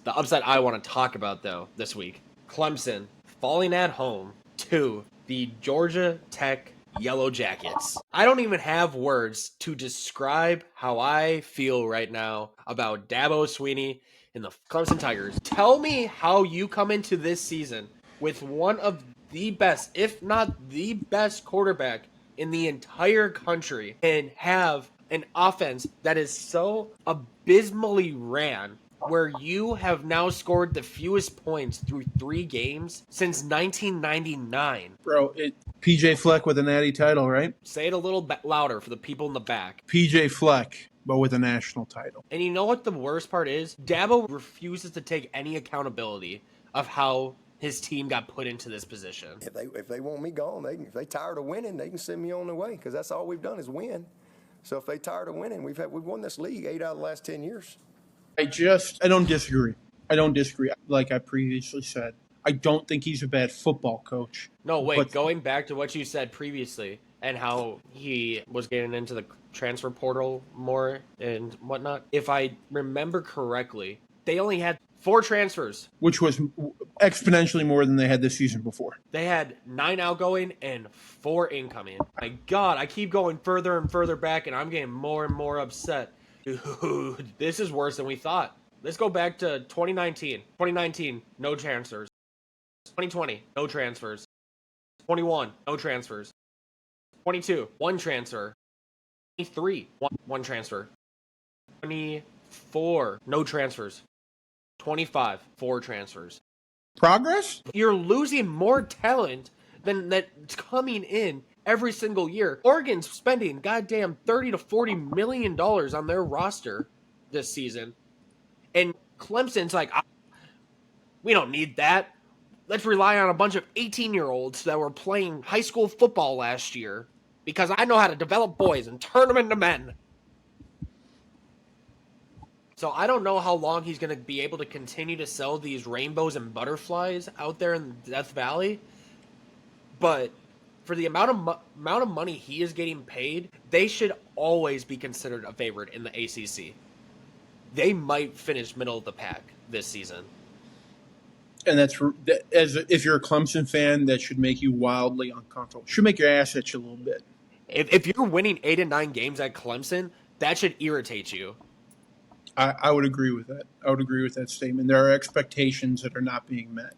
The upset I want to talk about, though, this week, Clemson falling at home to the Georgia Tech Yellow Jackets. I don't even have words to describe how I feel right now about Dabo, Swinney, and the Clemson Tigers. Tell me how you come into this season with one of the best, if not the best quarterback in the entire country and have an offense that is so abysmally ran where you have now scored the fewest points through 3 games since 1999. Bro, PJ Fleck with a natty title, right? Say it a little louder for the people in the back. PJ Fleck, but with a national title. And you know what the worst part is? Dabo refuses to take any accountability of how his team got put into this position. If they want me gone, if they tired of winning, they can send me on their way because that's all we've done is win. So if they tired of winning, we've won this league 8 out of the last 10 years. I don't disagree. I don't disagree. Like I previously said, I don't think he's a bad football coach. No, wait, going back to what you said previously and how he was getting into the transfer portal more and whatnot, if I remember correctly, they only had 4 transfers. Which was exponentially more than they had this season before. They had 9 outgoing and 4 incoming. My God, I keep going further and further back, and I'm getting more and more upset. Dude, this is worse than we thought. Let's go back to 2019. 2019, no transfers. 2020, no transfers. 21, no transfers. 22, 1 transfer. 23, 1 transfer. 24, no transfers. 25, 4 transfers. Progress? You're losing more talent than that's coming in every single year. Oregon's spending goddamn $30 to $40 million on their roster this season. And Clemson's like, we don't need that. Let's rely on a bunch of 18-year-olds that were playing high school football last year because I know how to develop boys and turn them into men. So I don't know how long he's going to be able to continue to sell these rainbows and butterflies out there in Death Valley. But for the amount of money he is getting paid, they should always be considered a favorite in the ACC. They might finish middle of the pack this season. And if you're a Clemson fan, that should make you wildly uncomfortable. Should make your ass itch a little bit. If you're winning 8 and 9 games at Clemson, that should irritate you. I would agree with that. I would agree with that statement. There are expectations that are not being met.